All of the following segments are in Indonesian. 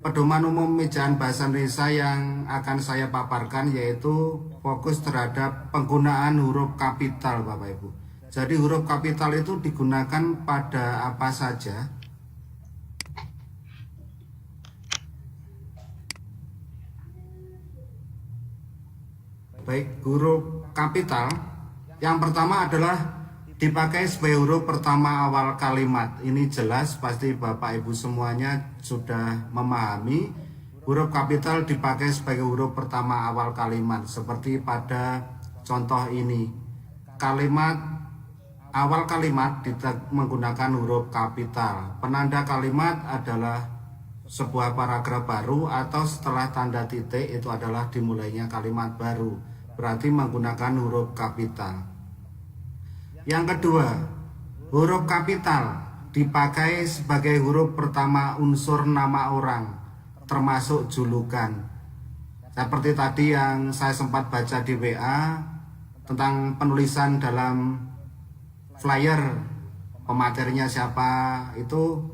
Pedoman umum ejaan bahasa Indonesia yang akan saya paparkan yaitu fokus terhadap penggunaan huruf kapital, Bapak Ibu. Jadi huruf kapital itu digunakan pada apa saja? Baik, huruf kapital yang pertama adalah dipakai sebagai huruf pertama awal kalimat. Ini jelas pasti Bapak Ibu semuanya sudah memahami. Huruf kapital dipakai sebagai huruf pertama awal kalimat, seperti pada contoh ini. Awal kalimat menggunakan huruf kapital. Penanda kalimat adalah sebuah paragraf baru, atau setelah tanda titik itu adalah dimulainya kalimat baru, berarti menggunakan huruf kapital. Yang kedua, huruf kapital dipakai sebagai huruf pertama unsur nama orang, termasuk julukan. Seperti tadi yang saya sempat baca di WA tentang penulisan dalam flyer, pematerinya siapa, itu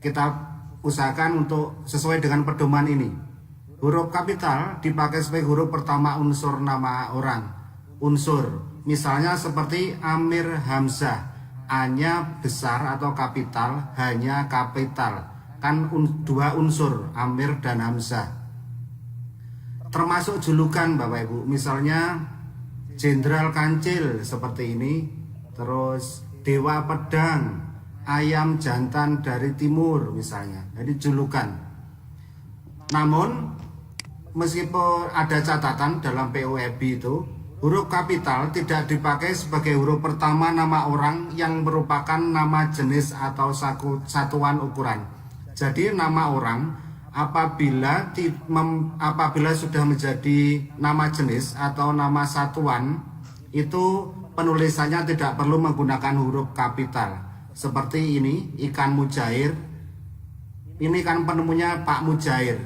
kita usahakan untuk sesuai dengan pedoman ini. Huruf kapital dipakai sebagai huruf pertama unsur nama orang, unsur. Misalnya seperti Amir Hamzah, A-nya besar atau kapital, H-nya kapital. Kan dua unsur, Amir dan Hamzah. Termasuk julukan Bapak Ibu, misalnya Jenderal Kancil seperti ini. Terus Dewa Pedang, Ayam Jantan dari Timur misalnya. Jadi julukan. Namun meskipun ada catatan dalam POEB itu, huruf kapital tidak dipakai sebagai huruf pertama nama orang yang merupakan nama jenis atau satuan ukuran. Jadi nama orang apabila sudah menjadi nama jenis atau nama satuan, itu penulisannya tidak perlu menggunakan huruf kapital. Seperti ini, ikan mujair. Ini kan penemunya Pak Mujair.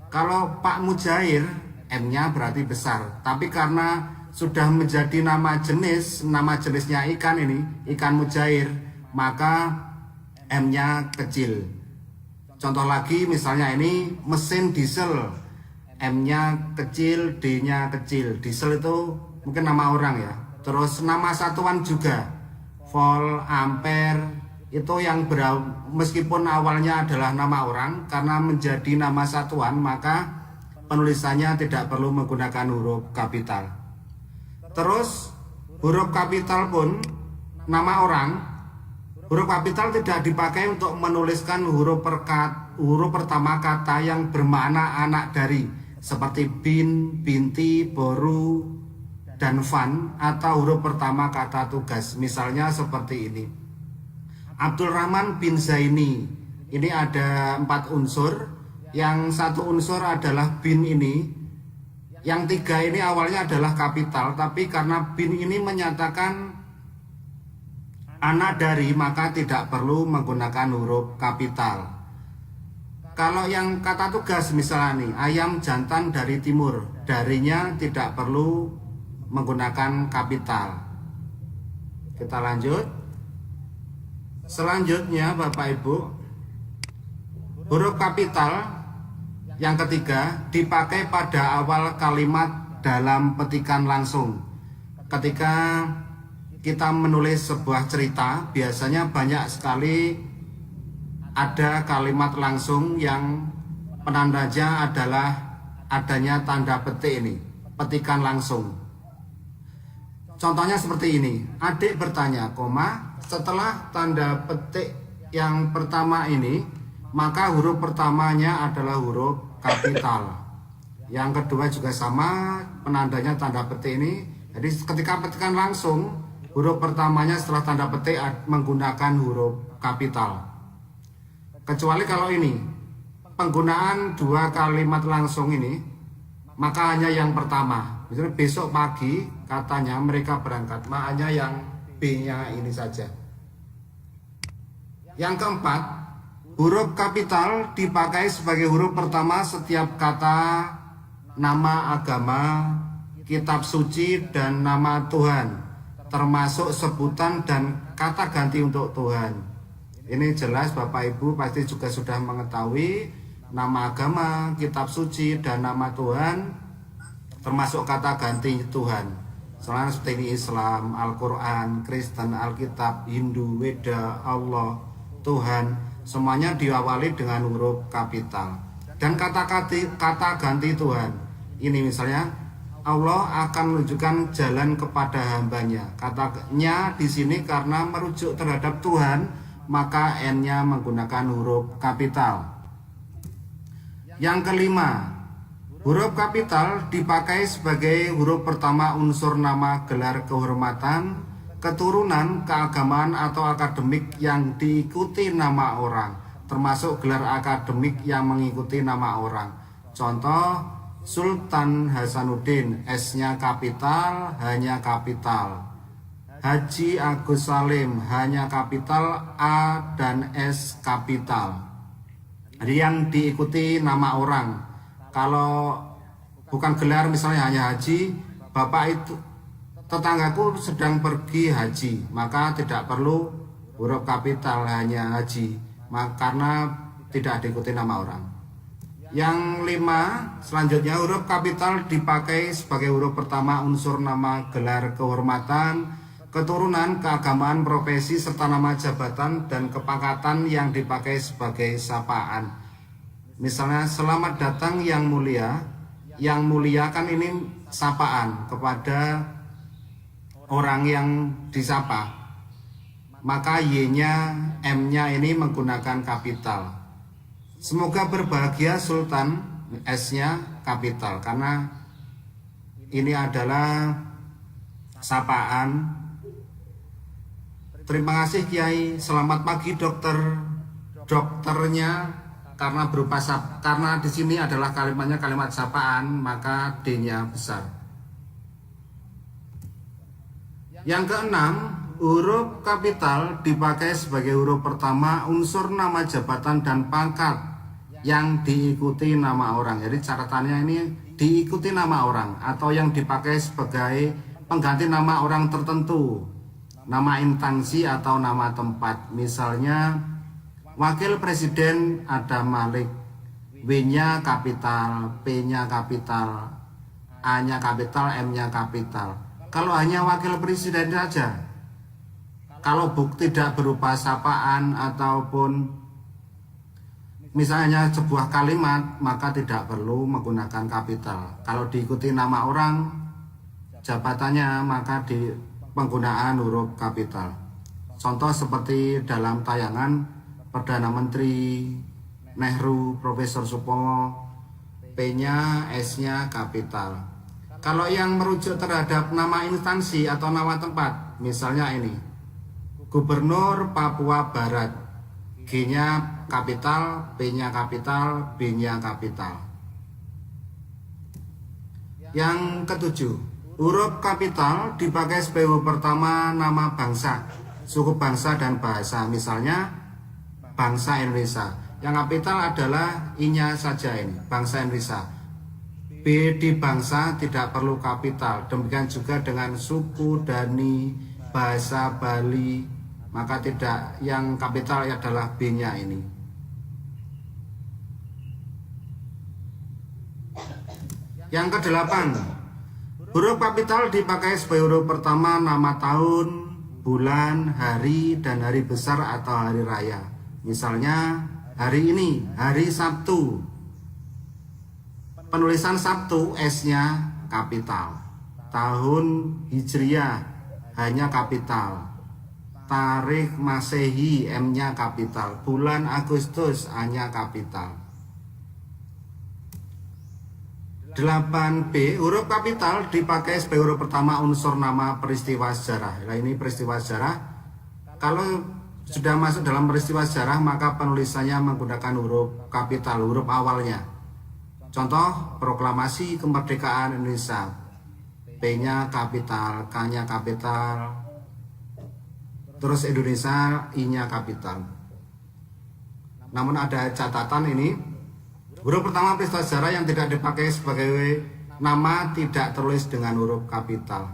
Kalau Pak Mujair, M-nya berarti besar. Tapi karena sudah menjadi nama jenisnya ikan ini, ikan mujair, maka M-nya kecil. Contoh lagi misalnya ini mesin diesel, M-nya kecil, D-nya kecil. Diesel itu mungkin nama orang ya. Terus nama satuan juga, volt, ampere, itu yang meskipun awalnya adalah nama orang, karena menjadi nama satuan maka penulisannya tidak perlu menggunakan huruf kapital. Terus huruf kapital pun nama orang, huruf kapital tidak dipakai untuk menuliskan huruf pertama kata yang bermakna anak dari, seperti bin, binti, boru, dan van, atau huruf pertama kata tugas. Misalnya seperti ini, Abdul Rahman bin Zaini. Ini ada 4 unsur. Yang satu unsur adalah bin ini. Yang 3 ini awalnya adalah kapital, tapi karena bin ini menyatakan anak dari, maka tidak perlu menggunakan huruf kapital. Kalau yang kata tugas misalnya nih, ayam jantan dari timur, darinya tidak perlu menggunakan kapital. Kita lanjut. Selanjutnya Bapak Ibu, huruf kapital yang ketiga dipakai pada awal kalimat dalam petikan langsung. Ketika kita menulis sebuah cerita, biasanya banyak sekali ada kalimat langsung yang penandanya adalah adanya tanda petik ini, petikan langsung. Contohnya seperti ini, adik bertanya, setelah tanda petik yang pertama ini, maka huruf pertamanya adalah huruf kapital. Yang kedua juga sama, penandanya tanda petik ini. Jadi ketika petikan langsung, huruf pertamanya setelah tanda petik menggunakan huruf kapital. Kecuali kalau ini, penggunaan 2 kalimat langsung ini, maka hanya yang pertama. Misalnya besok pagi katanya mereka berangkat, makanya yang B-nya ini saja. Yang keempat, huruf kapital dipakai sebagai huruf pertama setiap kata nama agama, kitab suci, dan nama Tuhan, termasuk sebutan dan kata ganti untuk Tuhan. Ini jelas Bapak Ibu pasti juga sudah mengetahui nama agama, kitab suci, dan nama Tuhan, termasuk kata ganti Tuhan. Selain seperti ini Islam, Al-Quran, Kristen, Alkitab, Hindu, Weda, Allah, Tuhan, semuanya diawali dengan huruf kapital. Dan kata ganti Tuhan, ini misalnya Allah akan menunjukkan jalan kepada hambanya. Katanya di sini karena merujuk terhadap Tuhan, maka N-nya menggunakan huruf kapital. Yang kelima, huruf kapital dipakai sebagai huruf pertama unsur nama, gelar kehormatan, keturunan, keagamaan atau akademik yang diikuti nama orang, termasuk gelar akademik yang mengikuti nama orang. Contoh, Sultan Hasanuddin, S-nya kapital, hanya kapital. Haji Agus Salim, hanya kapital, A dan S kapital. Jadi yang diikuti nama orang. Kalau bukan gelar, misalnya hanya haji, bapak itu, tetanggaku sedang pergi haji, maka tidak perlu huruf kapital, hanya haji, karena tidak diikuti nama orang. Yang lima, selanjutnya huruf kapital dipakai sebagai huruf pertama unsur nama, gelar kehormatan, keturunan, keagamaan, profesi, serta nama jabatan dan kepangkatan yang dipakai sebagai sapaan. Misalnya selamat datang yang mulia. Yang mulia kan ini sapaan kepada orang yang disapa. Maka Y-nya, M-nya ini menggunakan kapital. Semoga berbahagia Sultan, S-nya kapital, karena ini adalah sapaan. Terima kasih Kiai, selamat pagi dokter. Dokternya karena berupa karena di sini adalah kalimatnya kalimat sapaan, maka D-nya besar. Yang keenam, huruf kapital dipakai sebagai huruf pertama unsur nama jabatan dan pangkat yang diikuti nama orang. Jadi catatannya ini diikuti nama orang atau yang dipakai sebagai pengganti nama orang tertentu, nama instansi atau nama tempat. Misalnya Wakil Presiden Adam Malik, W-nya kapital, P-nya kapital, A-nya kapital, M-nya kapital. Kalau hanya Wakil Presiden saja, kalau tidak berupa sapaan ataupun misalnya sebuah kalimat, maka tidak perlu menggunakan kapital. Kalau diikuti nama orang, jabatannya, maka di penggunaan huruf kapital. Contoh seperti dalam tayangan Perdana Menteri Nehru, Profesor Supomo, P-nya, S-nya kapital. Kalau yang merujuk terhadap nama instansi atau nama tempat, misalnya ini Gubernur Papua Barat, G-nya kapital, P-nya kapital, B-nya kapital. Yang ketujuh, huruf kapital dipakai sebagai huruf pertama nama bangsa, suku bangsa dan bahasa. Misalnya bangsa Indonesia, yang kapital adalah I-nya saja, ini bangsa Indonesia. B di bangsa tidak perlu kapital. Demikian juga dengan suku, dani, bahasa Bali, maka tidak, yang kapital adalah B-nya ini. Yang kedelapan, huruf kapital dipakai sebagai huruf pertama nama tahun, bulan, hari, dan hari besar atau hari raya. Misalnya hari ini, hari Sabtu, penulisan Sabtu, S-nya kapital. Tahun Hijriah hanya kapital. Tarikh Masehi, M-nya kapital. Bulan Agustus hanya kapital. 8B, huruf kapital dipakai sebagai huruf pertama unsur nama peristiwa sejarah. Nah, ini peristiwa sejarah. Kalau sudah masuk dalam peristiwa sejarah, maka penulisannya menggunakan huruf kapital, huruf awalnya. Contoh, proklamasi kemerdekaan Indonesia, P-nya kapital, K-nya kapital, terus Indonesia, I-nya kapital. Namun ada catatan ini, huruf pertama peristiwa sejarah yang tidak dipakai sebagai nama tidak tertulis dengan huruf kapital.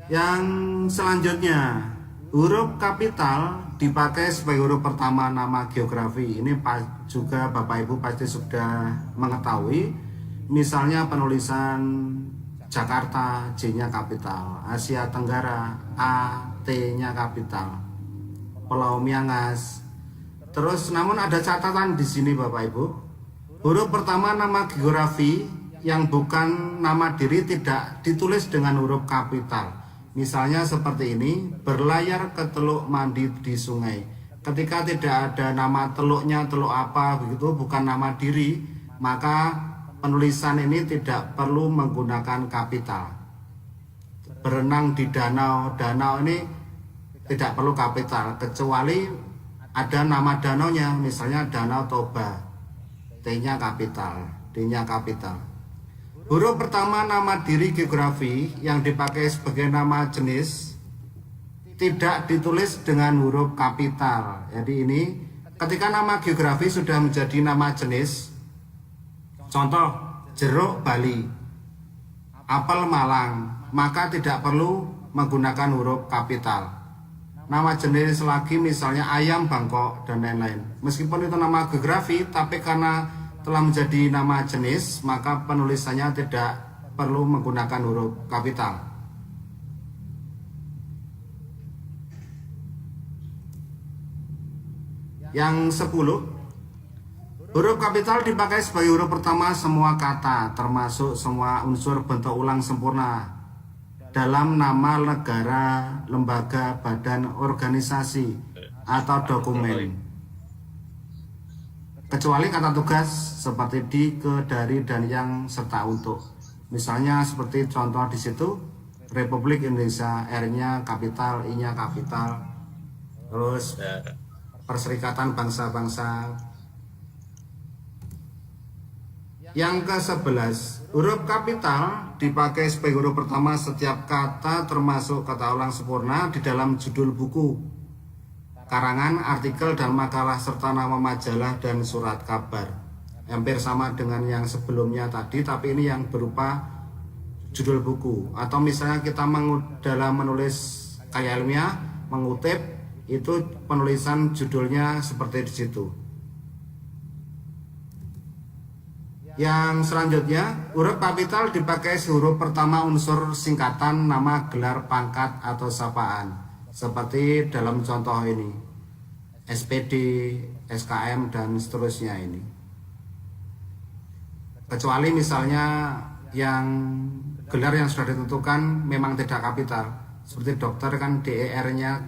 Yang selanjutnya, Huruf kapital dipakai sebagai huruf pertama nama geografi. Ini juga Bapak Ibu pasti sudah mengetahui. Misalnya penulisan Jakarta, J-nya kapital. Asia Tenggara, A, T-nya kapital. Pulau Miangas. Terus namun ada catatan di sini Bapak Ibu. Huruf pertama nama geografi yang bukan nama diri tidak ditulis dengan huruf kapital. Misalnya seperti ini, berlayar ke teluk mandi di sungai. Ketika tidak ada nama teluknya, teluk apa begitu, bukan nama diri, maka penulisan ini tidak perlu menggunakan kapital. Berenang di danau, danau ini tidak perlu kapital, kecuali ada nama danaunya, misalnya Danau Toba, T-nya kapital, D-nya kapital. Huruf pertama nama diri geografi yang dipakai sebagai nama jenis tidak ditulis dengan huruf kapital. Jadi ini ketika nama geografi sudah menjadi nama jenis, contoh jeruk Bali, apel Malang, maka tidak perlu menggunakan huruf kapital. Nama jenis lagi misalnya ayam Bangkok dan lain-lain. Meskipun itu nama geografi, tapi karena telah menjadi nama jenis, maka penulisannya tidak perlu menggunakan huruf kapital. Yang 10, huruf kapital dipakai sebagai huruf pertama semua kata, termasuk semua unsur bentuk ulang sempurna dalam nama negara, lembaga, badan, organisasi, atau dokumen. Kecuali kata tugas seperti di, ke, dari, dan yang, serta untuk. Misalnya seperti contoh di situ, Republik Indonesia, R-nya kapital, I-nya kapital. Terus Perserikatan Bangsa-Bangsa. Yang ke-11, huruf kapital dipakai sebagai huruf pertama setiap kata termasuk kata ulang sempurna di dalam judul buku, karangan, artikel, dan makalah, serta nama majalah dan surat kabar. Hampir sama dengan yang sebelumnya tadi, tapi ini yang berupa judul buku. Atau misalnya kita dalam menulis karya ilmiah, mengutip, itu penulisan judulnya seperti di situ. Yang selanjutnya, huruf kapital dipakai huruf pertama unsur singkatan nama, gelar, pangkat, atau sapaan. Seperti dalam contoh ini, SPD, SKM, dan seterusnya ini. Kecuali misalnya yang gelar yang sudah ditentukan memang tidak kapital. Seperti dokter kan DER-nya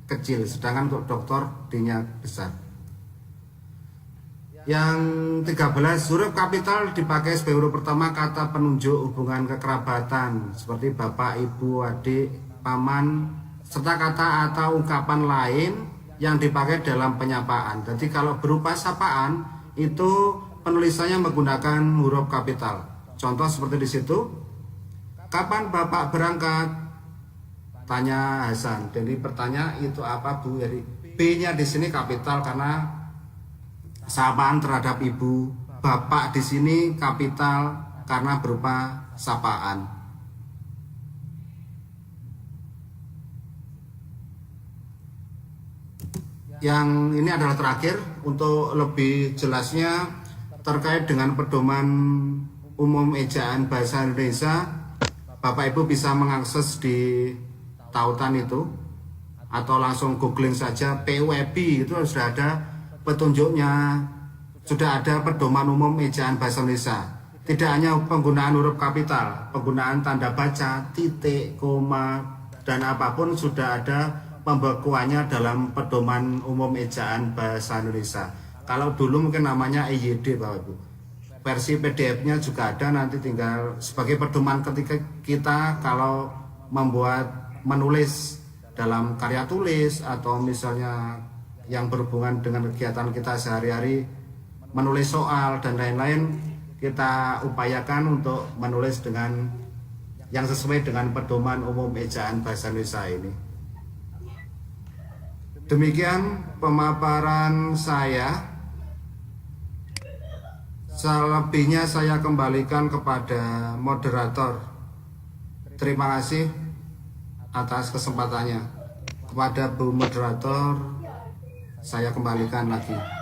kecil, sedangkan untuk doktor D-nya besar. Yang 13, huruf kapital dipakai sebagai huruf pertama kata penunjuk hubungan kekerabatan, seperti bapak, ibu, adik, paman, serta kata atau ungkapan lain yang dipakai dalam penyapaan. Jadi kalau berupa sapaan itu penulisannya menggunakan huruf kapital. Contoh seperti di situ, kapan bapak berangkat? Tanya Hasan. Jadi pertanyaan itu apa Bu? Jadi B-nya di sini kapital karena sapaan terhadap ibu. Bapak di sini kapital karena berupa sapaan. Yang ini adalah terakhir, untuk lebih jelasnya terkait dengan pedoman umum ejaan bahasa Indonesia, Bapak Ibu bisa mengakses di tautan itu atau langsung googling saja PUEB, itu sudah ada petunjuknya, sudah ada pedoman umum ejaan bahasa Indonesia. Tidak hanya penggunaan huruf kapital, penggunaan tanda baca, titik, koma, dan apapun sudah ada pembekuannya dalam pedoman umum ejaan bahasa Indonesia. Kalau dulu mungkin namanya EYD Bapak Ibu. Versi PDF-nya juga ada, nanti tinggal sebagai pedoman ketika kita kalau menulis dalam karya tulis atau misalnya yang berhubungan dengan kegiatan kita sehari-hari, menulis soal dan lain-lain, kita upayakan untuk menulis dengan yang sesuai dengan pedoman umum ejaan bahasa Indonesia ini. Demikian pemaparan saya. Selebihnya saya kembalikan kepada moderator. Terima kasih atas kesempatannya. kepada Bu Moderator saya kembalikan lagi.